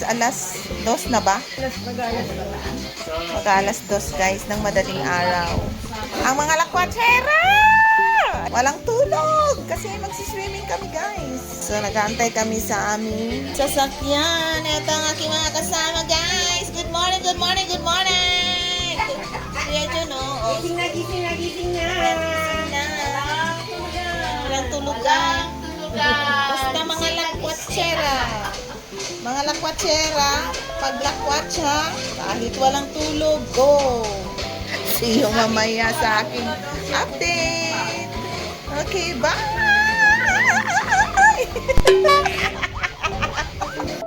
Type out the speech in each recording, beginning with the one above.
alas 2 na ba? Mag-alas 2 guys ng madaling araw. Ang mga lakwatsera! Walang tulog kasi magsiswimming kami guys. So nag-aantay kami sa aming sasakyan. Ito ang aking mga kasama guys. Good morning, good morning, good morning! Kuya Jun, oh. Gising na. Gising na. Walang tulugan. Basta mga lakwatsera. Mga lakwatsera, pag lakwatsa, kahit walang tulog, go! See you mamaya sa aking update. Okay, bye!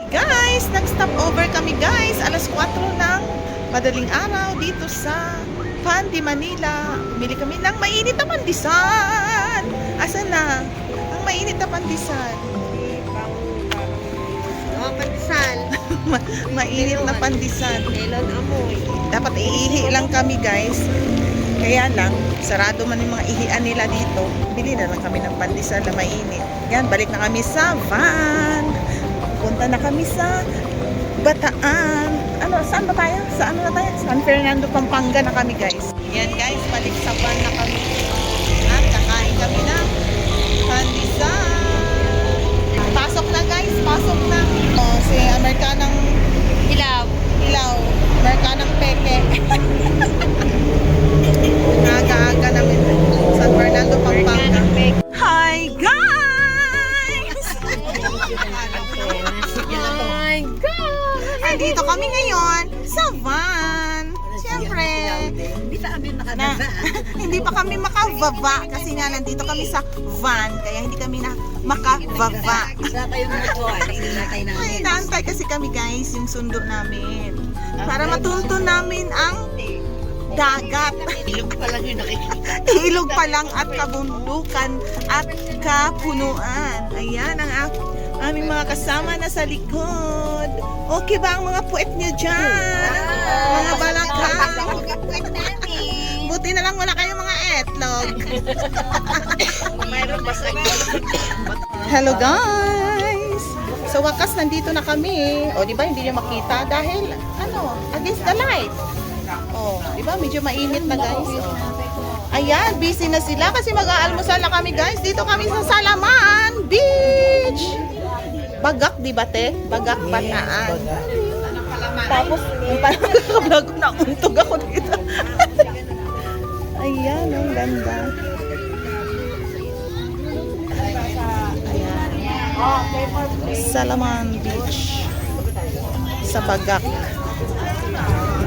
Guys, nag-stop over kami guys. Alas 4 ng madaling araw dito sa Pandi, Manila. Bumili kami ng mainit na pandesal. Asan na? Ang mainit na pandesal. Pandesal. Mainit na pandesal. Melon amoy. Dapat iihi lang kami guys. Kaya lang, sarado man yung mga ihian nila dito. Bili na lang kami ng pandesal na mainit. Yan, balik na kami sa van. Punta na kami sa Bataan. Ano, saan ba tayo? Sa ano na tayo? San Fernando, Pampanga na kami guys. Yan guys, balik sa van na kami. At kakain kami ng pandesal. Pasok na guys, pasok na. Oh, si Amerikanang Ilaw. Amerikanang peke. Aga-aga namin. San Fernando, Pampanga. Hi guys! My God! Andito kami ngayon sa van. Siyempre, hindi pa kami makababa kasi nga nandito kami sa van kaya hindi kami na makababa. Ay, naantay kasi kami guys yung sundo namin para matuntun namin ang dagat. Ilog pa lang yung nakikita. Ilog pa lang at kabundukan at kapunuan. Ayan ang aming mga kasama na sa likod. Okay ba ang mga puwet niyo dyan? Mga balakang. Buti na lang wala kayong mga etlog. Mayroon ba sa Hello guys! Sa wakas nandito na kami. O di ba hindi niyo makita dahil ano, against the light. Oh, di ba medyo mainit na guys. Oh. Ayan, busy na sila kasi mag-aalmusal na kami guys. Dito kami sa Salaman Beach. Bagak, di ba te? Bagak Bataan. Tapos, yung vlog ko na untog ako dito. Ayan, ang ganda. Ayan. Salaman Beach. Sa Bagak.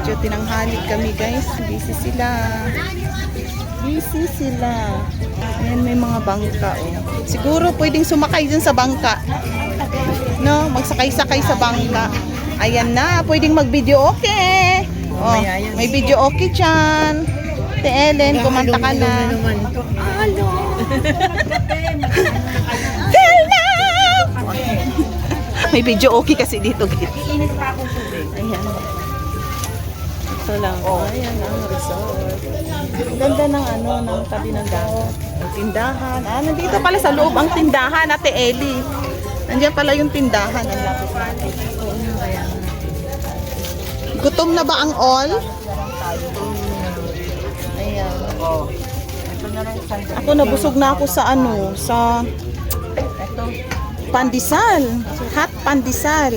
Medyo tinanghali kami guys. Busy sila. Ayan, may mga bangka. Oh. Siguro pwedeng sumakay dun sa bangka. No, magsakay-sakay sa bangka. Ayan na, pwedeng mag-video okay. Oh, may video okay dyan. Te Ellen, kumanta ka na. Hello! Hello! May video okay kasi dito. Iinis pa akong tubig. Ayan. Ito lang. Ayan ang resort. Ang ganda ng ano, ng tabi ng dagat. Ang tindahan. Nandito pala sa loob ang tindahan, Ate Ellie. Nandiyan pala yung tindahan. Ang lapit natin. Ayan. Gutom na ba ang all? Ayan. Ako nabusog na ako sa ano, sa pandesal. Hot pandesal.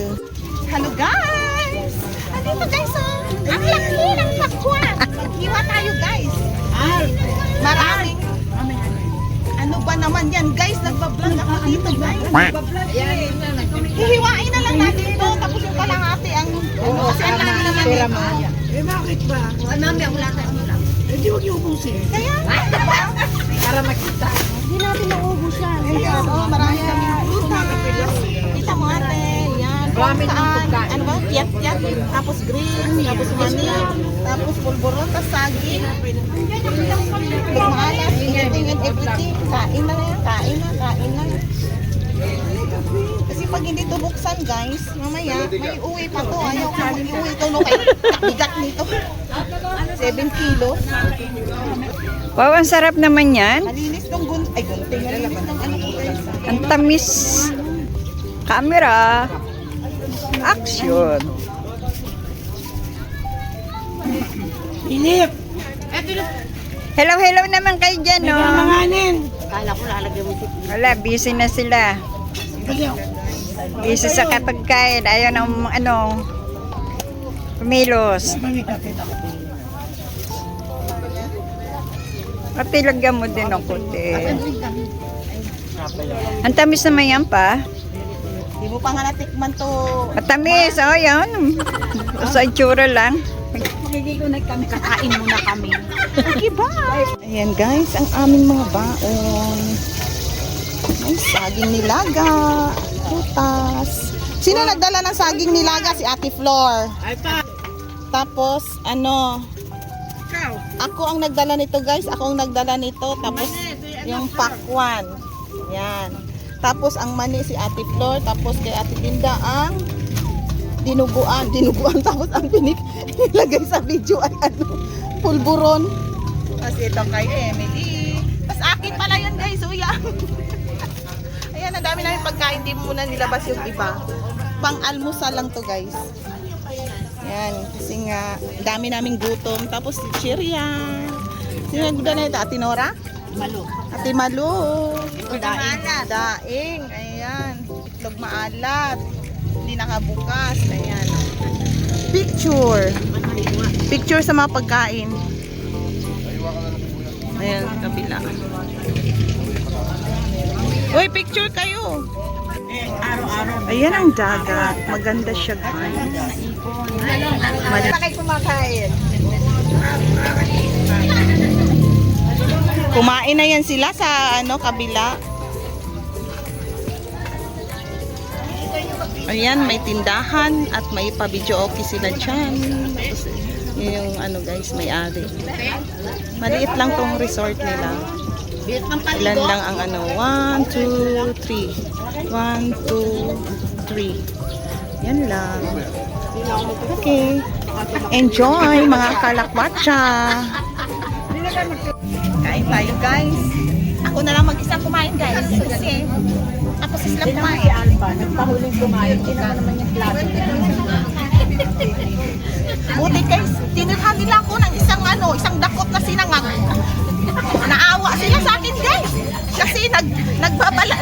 Hello guys! Andito guys oh. Ang laki ng pakwan. Hiwa tayo guys. Maraming. Ano ba naman yan guys? Nagbablog ako dito guys. Hihiwain na lang natin ito. Tapos yung kalahati ang kasi ang laki naman ito. Eh bakit ba? Mami, ang wala tayo lang. Hindi huwag yung ubusin. Kaya diba? Para makita. Hindi natin maubos yan. Marami kami prutas. Kita mo ate. Yan. Marami ng Pagkaan. pagkain. Ano ba? Tiyat-tiyat. Tapos green. Tapos mani. Tapos pulburon. Tapos saging. Maalas. Anything and everything. Kain na yan. Kain na. Kasi pag hindi ito buksan guys, mamaya may uwi pa to. Ayaw ko mag-iuwi ito no kay bigat nito. 7 kilos. Wow, ang sarap naman yan. Malinis tong gunting. Malinis tong ano ko guys. Ang tamis. Camera. Action! Inip! Hello, hello naman kayo dyan, no? Manganin! Kala ko lalagyan mo si Wala, busy na sila. Busy sa kapagkain. Ayaw ng kumilos. At ilagyan mo din ng kunti. Ang tamis naman yan pa. Di mo pa nga natikman to. Matamis, oh yan. Sa itsura lang. Kakain muna kami. Okay, bye! Ayan guys, ang aming mga baon. May saging nilaga. Putas. Sino nagdala ng saging nilaga? Si Ate Flor. Ay pa! Tapos, ano, Ikaw! ako ang nagdala nito guys. Ako ang nagdala nito. Tapos, yung pakwan. Yan. Tapos, ang mani si Ate Flor. Tapos, kay Ate Linda ang dinuguan. Dinuguan. Tapos, ang pinilagay sa video ay ano, pulburon. Tapos, ito kay Emily. Tapos, akin pala yan guys. Uya. Ayan, ang dami namin pagkain. Hindi muna nilabas yung iba. Pang-almusal lang to guys. Yan, kasi nga, dami naming gutom. Tapos si Chiria. Sino nagdala nito? Ate Nora? Malo. Ate Malu. Daing. Daing. Ayan. Itlog maalat. Hindi nakabukas. Ayan. Picture. Picture sa mga pagkain. Ayan, kabila. Uy, picture kayo. Araw-araw. Ayan ang dagat. Maganda siya guys. Kayo kumakain. Kumain na yan sila sa ano kabila. Ayan, may tindahan at may pa-video okay sila dyan. Tapos, yun yung ano guys, may ari. Maliit lang tong resort nila. Ilan lang ang ano, 1, 2, 3. 1, 2, 3. Yan lang. Okay. Enjoy mga kalakwatsa. Kain tayo guys. Ako na lang mag-isa kumain guys. Kasi ako sa sila kumain. Alba, nagpahuling kumain. Tinama naman yung plato. Buti guys, tinirhan nila ako ng isang dakot na sinangag. Naawa sila sa akin guys. Kasi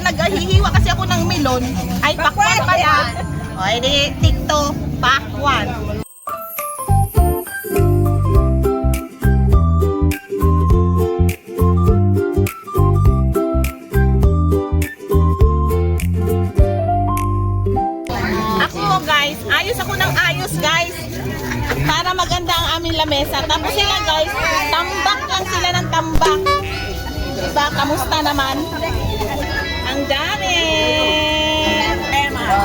naghihiwa kasi ako ng melon. Ay, pakwan pala. O, edi, tikto, pakwan. Ako guys, ayos ako ng ayos guys. Para maganda ang aming lamesa. Tapos sila guys, tambak lang sila ng tambak. Diba? Kamusta naman? Ang dami!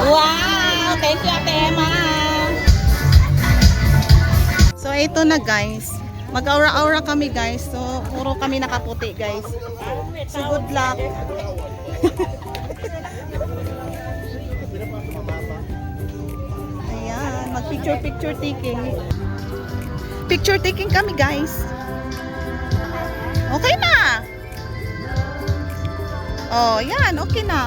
Wow! Thank you, Ate Emma! So, ito na guys. Mag-aura-aura kami guys. So, puro kami nakaputi guys. So, good luck. Ayan, mag-picture taking. Picture taking kami guys. Okay na. Oh, yan, okay na.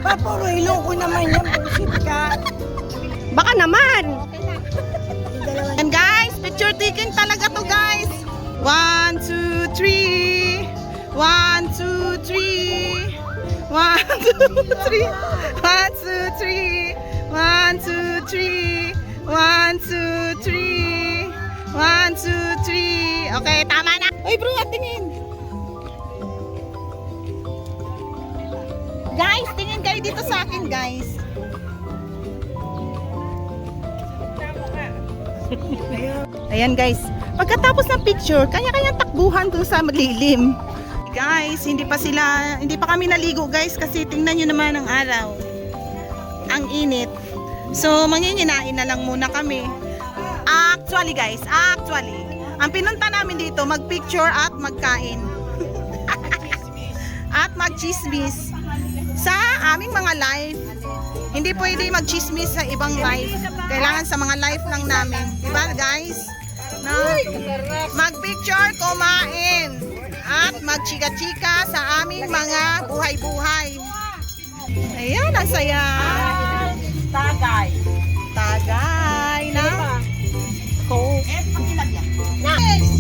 Papuro, iloko naman yan. Bullshit ka. Baka naman. And guys, picture taking talaga to guys. 1, 2, 3. 1, 2, 3. 1, 2, 3. 1, 2, 3. 1, 2, 3. 1, 2, 3. 1, 2, 3. Okay, tama na. Uy bro, tingin. Guys, tingin kayo dito sa akin, guys. Ayan, guys. Pagkatapos ng picture, kanya-kanya takbuhan dun sa lilim. Guys, hindi pa kami naligo guys kasi tingnan nyo naman ang araw. Ang init. So, manginginain na lang muna kami. Actually guys, ang pinunta namin dito, magpicture at magkain. At magchismis sa aming mga live. Hindi pwede magchismis sa ibang live. Kailangan sa mga live lang namin. Diba guys? No? Magpicture, kumain. At magchika-chika sa aming mga buhay-buhay. Ayan, ang saya. Tagay. Tagay na. Coke. Nice.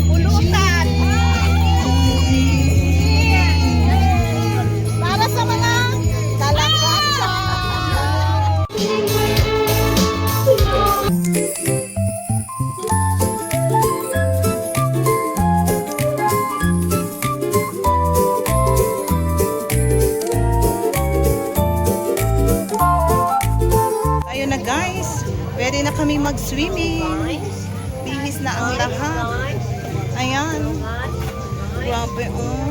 Pulutan. Para sa mga talakasa. Ayun na guys, pwede na kami mag-swimming. Bihis na ang lahat. Ayan. Grabe oh.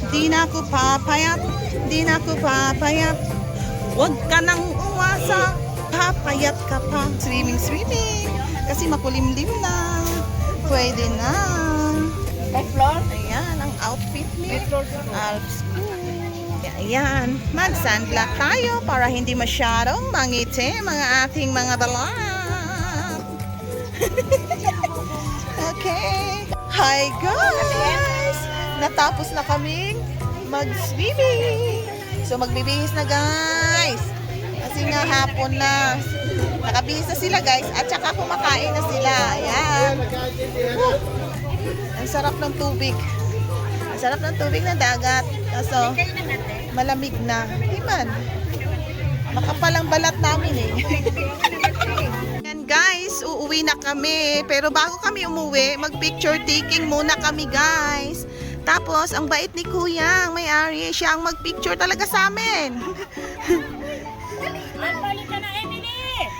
Di na ako papayat. Huwag ka nang umasa. Papayat ka pa. Swimming. Kasi makulimlim na. Pwede na. Ayan, ang outfit ni Alps. Ayan, mag-sunblock tayo para hindi masyadong mangiti mga ating mga balat. Okay. Hi guys! Natapos na kaming mag-swimming. So magbibihis na guys. Kasi nga hapon na. Nakabihis na sila guys at saka kumakain na sila. Ayan. Woo! Ang sarap ng tubig. Ang sarap ng tubig ng dagat. Kaso malamig na. Di man. Makapal ang balat namin eh. And guys, uuwi na kami. Pero bago kami umuwi, mag-picture taking muna kami guys. Tapos, ang bait ni Kuya, ang may-ari, siya ang mag-picture talaga sa amin.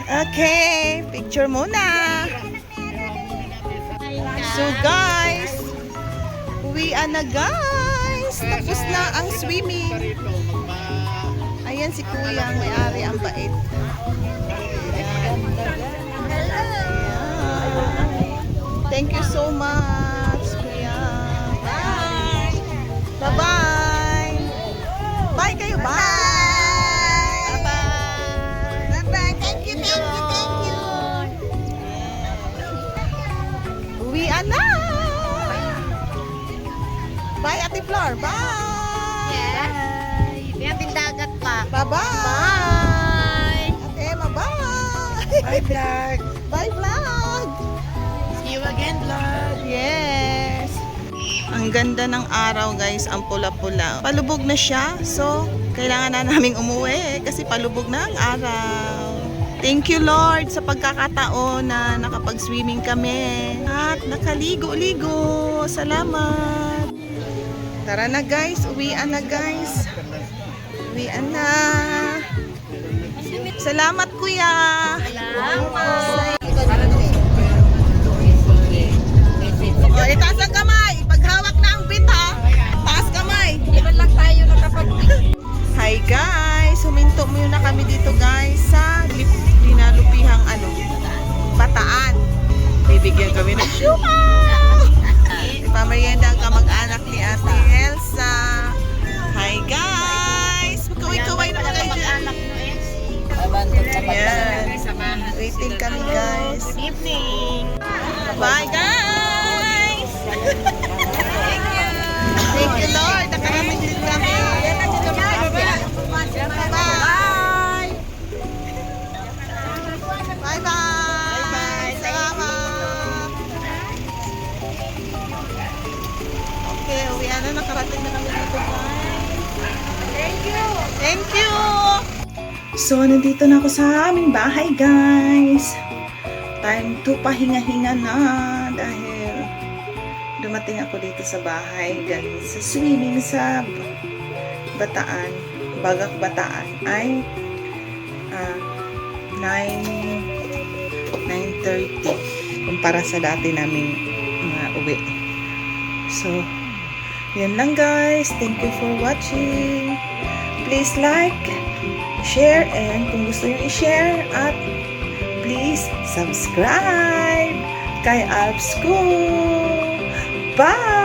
Okay, picture muna. So guys, uwian na guys. Tapos na ang swimming. Ayan si Kuya, ang may-ari, ang bait. Thank you so much, Kuya. Bye. Bye-bye. Bye kayo, bye. Bye-bye. Bye-bye. Thank you. Uwian na. Bye, Ate Flor. Bye. Yan din dagat pa. Bye-bye. Ate Emma, bye. Bye, vlog. Bye, vlog. See you again, vlog. Yes. Ang ganda ng araw guys, ang pula-pula. Palubog na siya, so kailangan na naming umuwi kasi palubog na ang araw. Thank you Lord sa pagkakataon na nakapag-swimming kami at nakaligo-ligo. Salamat. Tara na guys, uwian na guys. Uwian na. Salamat Kuya. Salamat. O, itaas ang kamay. Paghawak na ang bita. Taas kamay. Ilan lang tayo nakapag... Hi guys. Huminto muna kami dito guys sa dinalupihang Bataan. Bibigyan kami ng syuka. Pamerienda ang kamag-anak ni Ate Elsa. Hi guys. Magkaway-kaway naman kayo dyan. Ayan. Waiting kami guys. Good evening. Bye guys. Thank you Lord. Nakarating din kami. Bye. Bye-bye. Salamat. Okay, uwian na. Nakarating na kami dito guys. Thank you. So, nandito na ako sa aming bahay guys. Time to pahinga-hinga na dahil dumating ako dito sa bahay galing sa swimming sa Bataan. Bagak Bataan ay 9:30. kumpara sa dati naming uwi. So, yun lang guys. Thank you for watching. Please like, share, and kung gusto nyo i-share, at please subscribe kay Alps School. Bye!